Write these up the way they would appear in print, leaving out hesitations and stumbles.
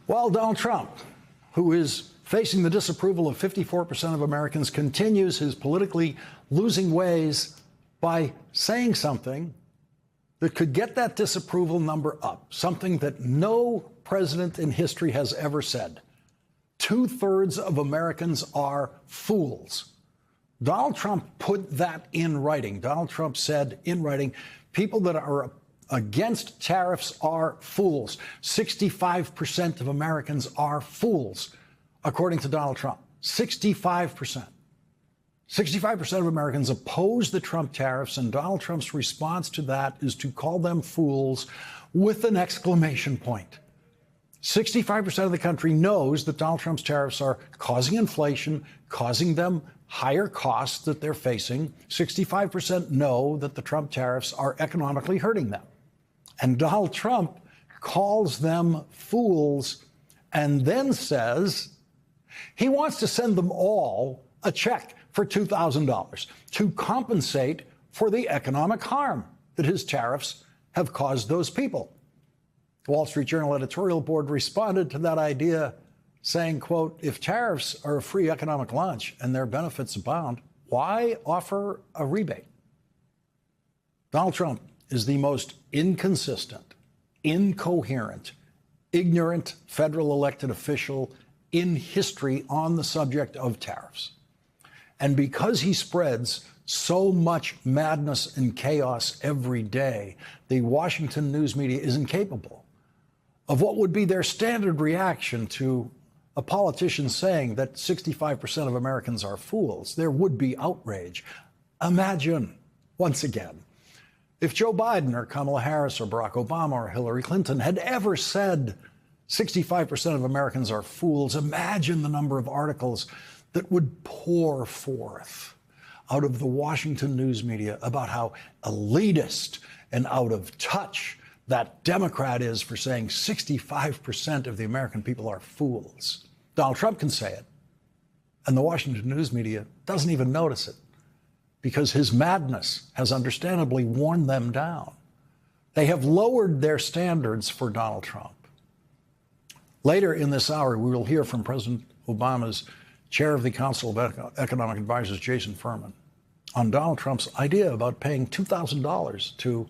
While Donald Trump, who is facing the disapproval of 54% of Americans, continues his politically losing ways by saying something that could get that disapproval number up, something that no president in history has ever said. 2/3 of Americans are fools. Donald Trump put that in writing. Donald Trump said in writing, people that are against tariffs are fools. 65% of Americans are fools, according to Donald Trump. 65%. 65% of Americans oppose the Trump tariffs, and Donald Trump's response to that is to call them fools with an exclamation point. 65% of the country knows that Donald Trump's tariffs are causing inflation, causing them higher costs that they're facing. 65% know that the Trump tariffs are economically hurting them. And Donald Trump calls them fools and then says he wants to send them all a check for $2,000 to compensate for the economic harm that his tariffs have caused those people. The Wall Street Journal editorial board responded to that idea saying, quote, if tariffs are a free economic lunch and their benefits abound, why offer a rebate? Donald Trump is the most inconsistent, incoherent, ignorant federal elected official in history on the subject of tariffs. And because he spreads so much madness and chaos every day, the Washington news media is incapable of what would be their standard reaction to a politician saying that 65% of Americans are fools. There would be outrage. Imagine, once again, if Joe Biden or Kamala Harris or Barack Obama or Hillary Clinton had ever said 65% of Americans are fools. Imagine the number of articles that would pour forth out of the Washington news media about how elitist and out of touch that Democrat is for saying 65% of the American people are fools. Donald Trump can say it, and the Washington news media doesn't even notice it because his madness has understandably worn them down. They have lowered their standards for Donald Trump. Later in this hour, we will hear from President Obama's chair of the Council of Economic Advisors, Jason Furman, on Donald Trump's idea about paying $2,000 to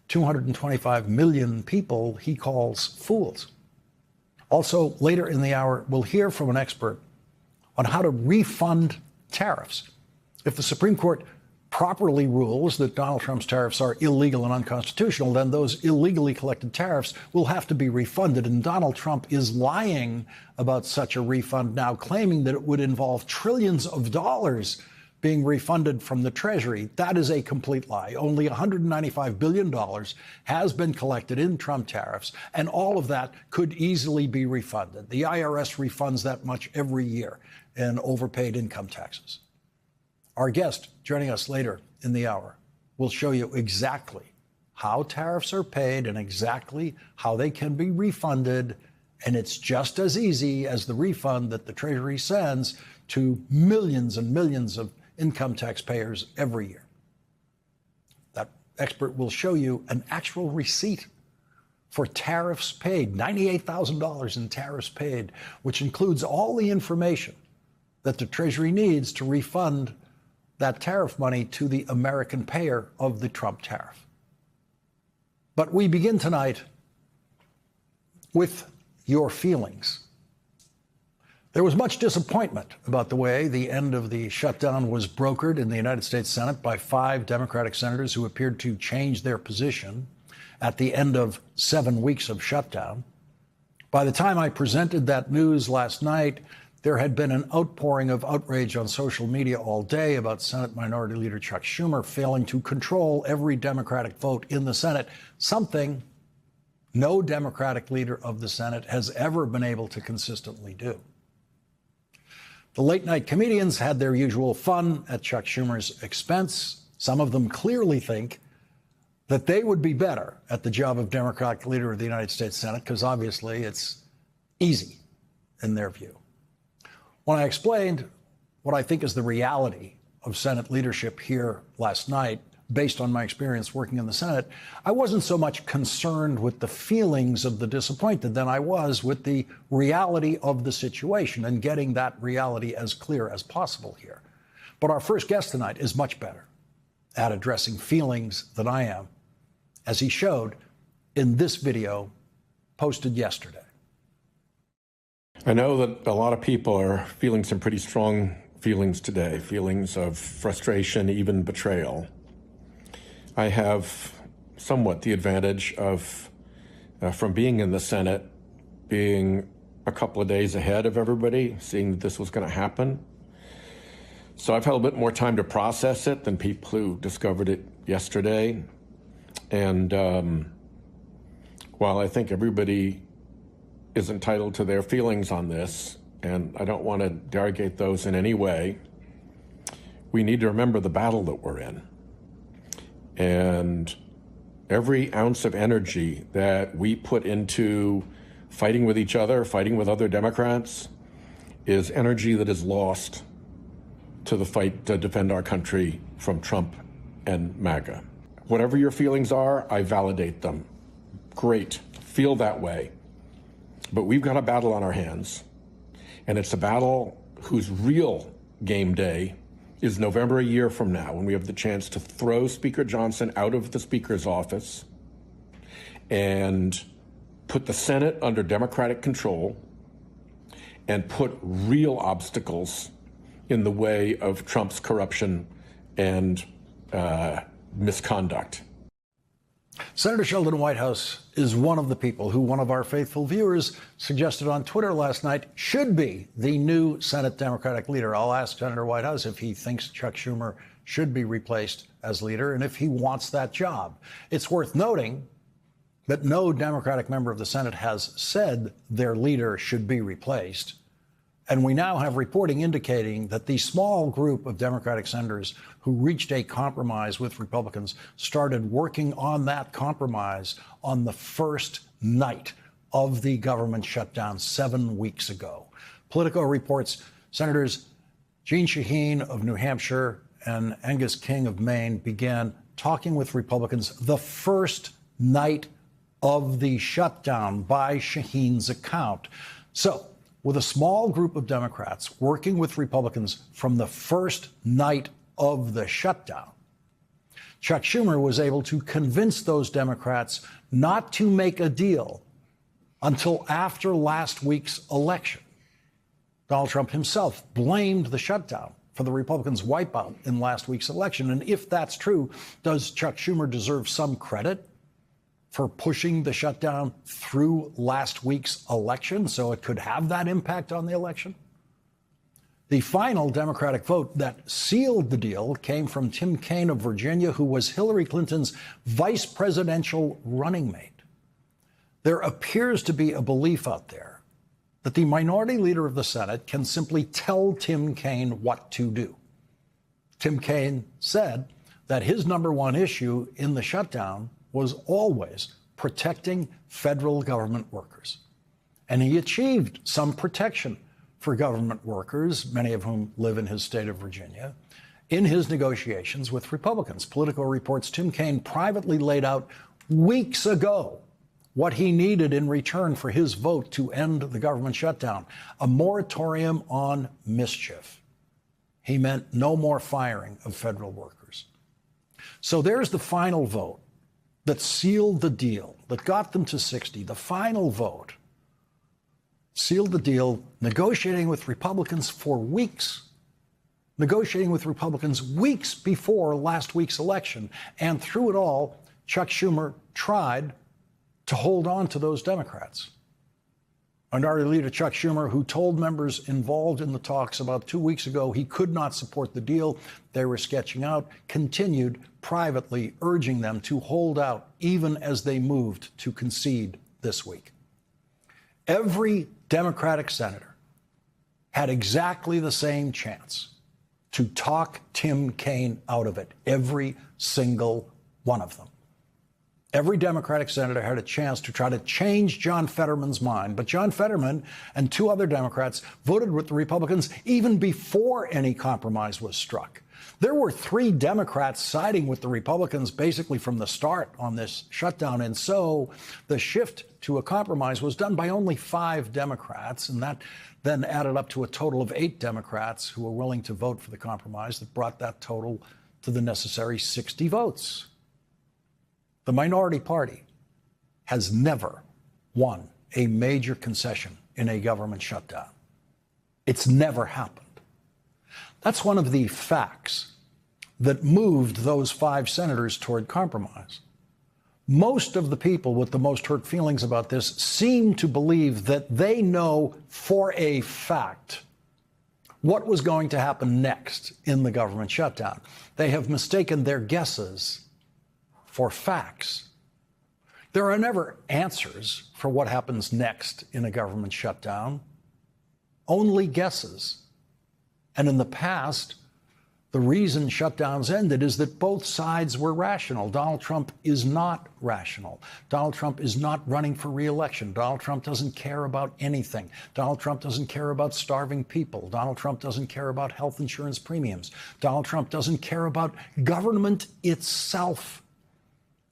225 million people he calls fools. Also, later in the hour, we'll hear from an expert on how to refund tariffs. If the Supreme Court properly rules that Donald Trump's tariffs are illegal and unconstitutional, then those illegally collected tariffs will have to be refunded. And Donald Trump is lying about such a refund now, claiming that it would involve trillions of dollars being refunded from the Treasury. That is a complete lie. Only $195 billion has been collected in Trump tariffs, and all of that could easily be refunded. The IRS refunds that much every year in overpaid income taxes. Our guest joining us later in the hour will show you exactly how tariffs are paid and exactly how they can be refunded. And it's just as easy as the refund that the Treasury sends to millions and millions of income taxpayers every year. That expert will show you an actual receipt for tariffs paid, $98,000 in tariffs paid, which includes all the information that the Treasury needs to refund that tariff money to the American payer of the Trump tariff. But we begin tonight with your feelings. There was much disappointment about the way the end of the shutdown was brokered in the United States Senate by 5 Democratic senators who appeared to change their position at the end of 7 weeks of shutdown. By the time I presented that news last night, there had been an outpouring of outrage on social media all day about Senate Minority Leader Chuck Schumer failing to control every Democratic vote in the Senate, something no Democratic leader of the Senate has ever been able to consistently do. The late-night comedians had their usual fun at Chuck Schumer's expense. Some of them clearly think that they would be better at the job of Democratic leader of the United States Senate because obviously it's easy in their view. When I explained what I think is the reality of Senate leadership here last night, based on my experience working in the Senate, I wasn't so much concerned with the feelings of the disappointed than I was with the reality of the situation and getting that reality as clear as possible here. But our first guest tonight is much better at addressing feelings than I am, as he showed in this video posted yesterday. I know that a lot of people are feeling some pretty strong feelings today, feelings of frustration, even betrayal. I have somewhat the advantage of, from being in the Senate, being a couple of days ahead of everybody, seeing that this was going to happen. So I've had a bit more time to process it than people who discovered it yesterday. And while I think everybody is entitled to their feelings on this, and I don't want to derogate those in any way, we need to remember the battle that we're in. And every ounce of energy that we put into fighting with each other, fighting with other Democrats, is energy that is lost to the fight to defend our country from Trump and MAGA. Whatever your feelings are, I validate them. Great, feel that way. But we've got a battle on our hands, and it's a battle whose real game day is November a year from now, when we have the chance to throw Speaker Johnson out of the Speaker's office and put the Senate under Democratic control and put real obstacles in the way of Trump's corruption and misconduct. Senator Sheldon Whitehouse is one of the people who one of our faithful viewers suggested on Twitter last night should be the new Senate Democratic leader. I'll ask Senator Whitehouse if he thinks Chuck Schumer should be replaced as leader and if he wants that job. It's worth noting that no Democratic member of the Senate has said their leader should be replaced. And we now have reporting indicating that the small group of Democratic senators who reached a compromise with Republicans started working on that compromise on the first night of the government shutdown 7 weeks ago. Politico reports Senators Jeanne Shaheen of New Hampshire and Angus King of Maine began talking with Republicans the first night of the shutdown by Shaheen's account. So, with a small group of Democrats working with Republicans from the first night of the shutdown, Chuck Schumer was able to convince those Democrats not to make a deal until after last week's election. Donald Trump himself blamed the shutdown for the Republicans' wipeout in last week's election. And if that's true, does Chuck Schumer deserve some credit for pushing the shutdown through last week's election so it could have that impact on the election? The final Democratic vote that sealed the deal came from Tim Kaine of Virginia, who was Hillary Clinton's vice presidential running mate. There appears to be a belief out there that the minority leader of the Senate can simply tell Tim Kaine what to do. Tim Kaine said that his number one issue in the shutdown was always protecting federal government workers. And he achieved some protection for government workers, many of whom live in his state of Virginia, in his negotiations with Republicans. Politico reports Tim Kaine privately laid out weeks ago what he needed in return for his vote to end the government shutdown: a moratorium on mischief. He meant no more firing of federal workers. So there's the final vote that sealed the deal, that got them to 60, the final vote, sealed the deal, negotiating with Republicans for weeks, negotiating with Republicans weeks before last week's election. And through it all, Chuck Schumer tried to hold on to those Democrats. Minority Leader Chuck Schumer, who told members involved in the talks about 2 weeks ago he could not support the deal they were sketching out, continued privately urging them to hold out even as they moved to concede this week. Every Democratic senator had exactly the same chance to talk Tim Kaine out of it, every single one of them. Every Democratic senator had a chance to try to change John Fetterman's mind. But John Fetterman and two other Democrats voted with the Republicans even before any compromise was struck. There were 3 Democrats siding with the Republicans basically from the start on this shutdown. And so the shift to a compromise was done by only 5 Democrats. And that then added up to a total of 8 Democrats who were willing to vote for the compromise that brought that total to the necessary 60 votes. The minority party has never won a major concession in a government shutdown. It's never happened. That's one of the facts that moved those 5 senators toward compromise. Most of the people with the most hurt feelings about this seem to believe that they know for a fact what was going to happen next in the government shutdown. They have mistaken their guesses for facts. There are never answers for what happens next in a government shutdown, only guesses. And in the past, the reason shutdowns ended is that both sides were rational. Donald Trump is not rational. Donald Trump is not running for re-election. Donald Trump doesn't care about anything. Donald Trump doesn't care about starving people. Donald Trump doesn't care about health insurance premiums. Donald Trump doesn't care about government itself.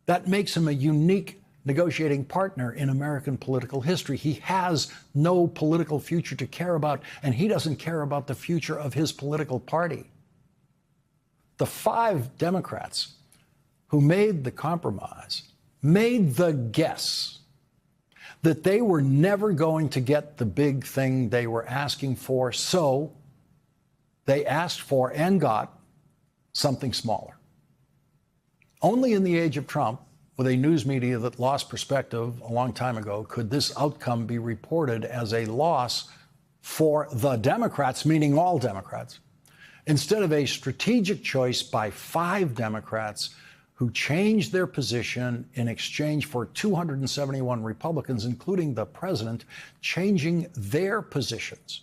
That makes him a unique negotiating partner in American political history. He has no political future to care about, and he doesn't care about the future of his political party. The 5 Democrats who made the compromise made the guess that they were never going to get the big thing they were asking for, so they asked for and got something smaller. Only in the age of Trump, with a news media that lost perspective a long time ago, could this outcome be reported as a loss for the Democrats, meaning all Democrats, instead of a strategic choice by 5 Democrats who changed their position in exchange for 271 Republicans, including the president, changing their positions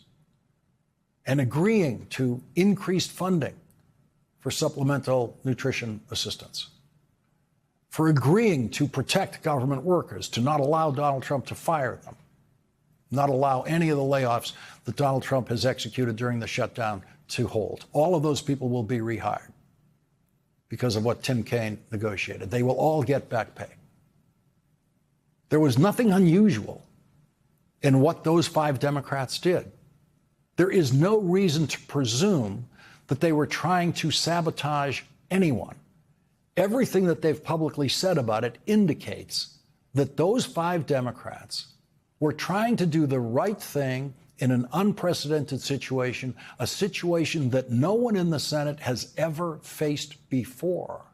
and agreeing to increased funding for supplemental nutrition assistance, for agreeing to protect government workers, to not allow Donald Trump to fire them, not allow any of the layoffs that Donald Trump has executed during the shutdown to hold. All of those people will be rehired because of what Tim Kaine negotiated. They will all get back pay. There was nothing unusual in what those 5 Democrats did. There is no reason to presume that they were trying to sabotage anyone. Everything that they've publicly said about it indicates that those 5 Democrats were trying to do the right thing in an unprecedented situation, a situation that no one in the Senate has ever faced before.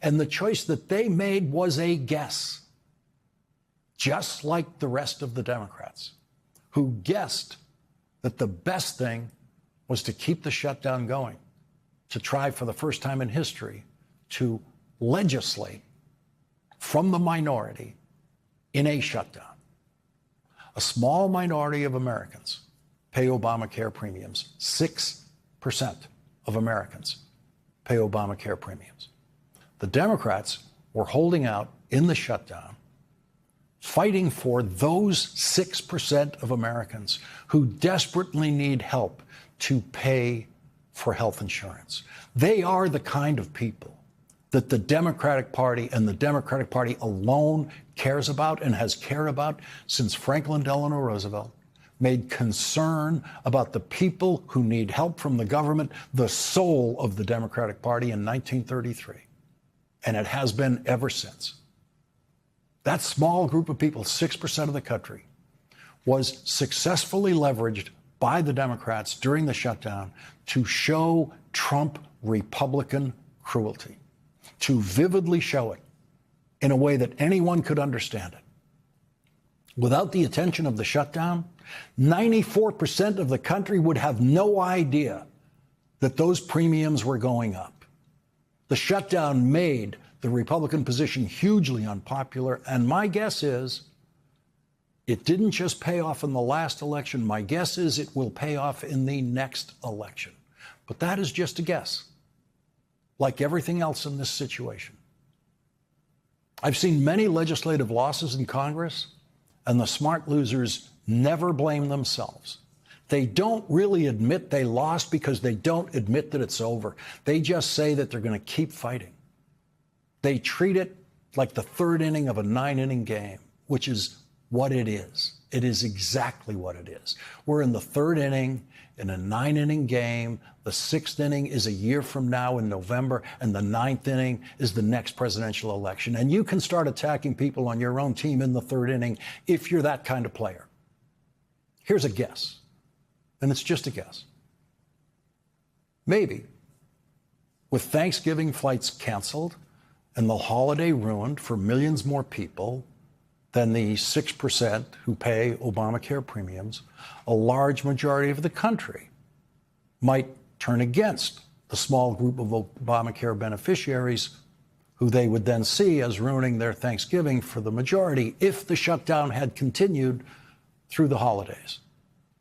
And the choice that they made was a guess, just like the rest of the Democrats, who guessed that the best thing was to keep the shutdown going, to try for the first time in history to legislate from the minority in a shutdown. A small minority of Americans pay Obamacare premiums. 6% of Americans pay Obamacare premiums. The Democrats were holding out in the shutdown, fighting for those 6% of Americans who desperately need help to pay for health insurance. They are the kind of people that the Democratic Party and the Democratic Party alone cares about and has cared about since Franklin Delano Roosevelt made concern about the people who need help from the government the soul of the Democratic Party in 1933. And it has been ever since. That small group of people, 6% of the country, was successfully leveraged by the Democrats during the shutdown to show Trump Republican cruelty, to vividly show it in a way that anyone could understand it. Without the attention of the shutdown, 94% of the country would have no idea that those premiums were going up. The shutdown made the Republican position hugely unpopular, and my guess is it didn't just pay off in the last election. My guess is it will pay off in the next election. But that is just a guess, like everything else in this situation. I've seen many legislative losses in Congress, and the smart losers never blame themselves. They don't really admit they lost because they don't admit that it's over. They just say that they're going to keep fighting. They treat it like the third inning of a 9-inning game, which is what it is. It is exactly what it is. We're in the third inning in a 9-inning game. The 6th inning is a year from now in November, and the 9th inning is the next presidential election. And you can start attacking people on your own team in the 3rd inning if you're that kind of player. Here's a guess, and it's just a guess. Maybe, with Thanksgiving flights canceled and the holiday ruined for millions more people than the 6% who pay Obamacare premiums, a large majority of the country might turn against the small group of Obamacare beneficiaries who they would then see as ruining their Thanksgiving for the majority if the shutdown had continued through the holidays.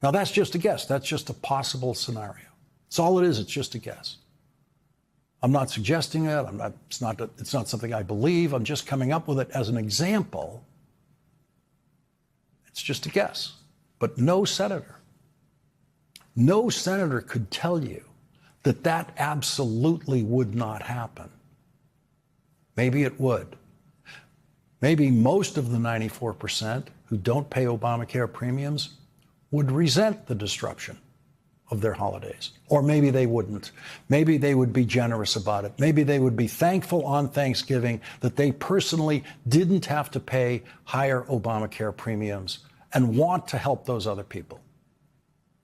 Now, that's just a guess. That's just a possible scenario. It's all it is. It's just a guess. I'm not suggesting it. It's not something I believe. I'm just coming up with it as an example. It's just a guess. But no senator could tell you that that absolutely would not happen. Maybe it would. Maybe most of the 94% who don't pay Obamacare premiums would resent the disruption of their holidays. Or maybe they wouldn't. Maybe they would be generous about it. Maybe they would be thankful on Thanksgiving that they personally didn't have to pay higher Obamacare premiums and want to help those other people.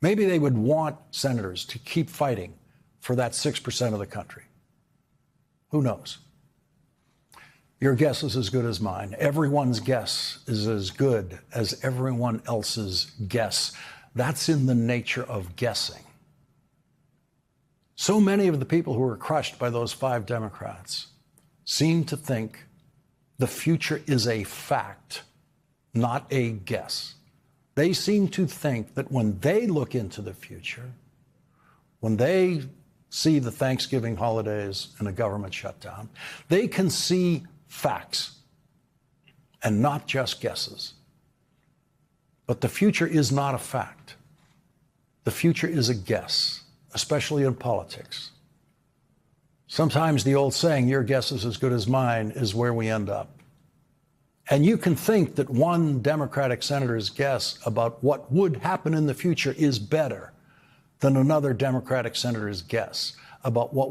Maybe they would want senators to keep fighting for that 6% of the country. Who knows? Your guess is as good as mine. Everyone's guess is as good as everyone else's guess. That's in the nature of guessing. So many of the people who were crushed by those 5 Democrats seem to think the future is a fact, not a guess. They seem to think that when they look into the future, when they see the Thanksgiving holidays and a government shutdown, they can see facts and not just guesses. But the future is not a fact. The future is a guess, especially in politics. Sometimes the old saying, your guess is as good as mine, is where we end up. And you can think that one Democratic senator's guess about what would happen in the future is better than another Democratic senator's guess about what would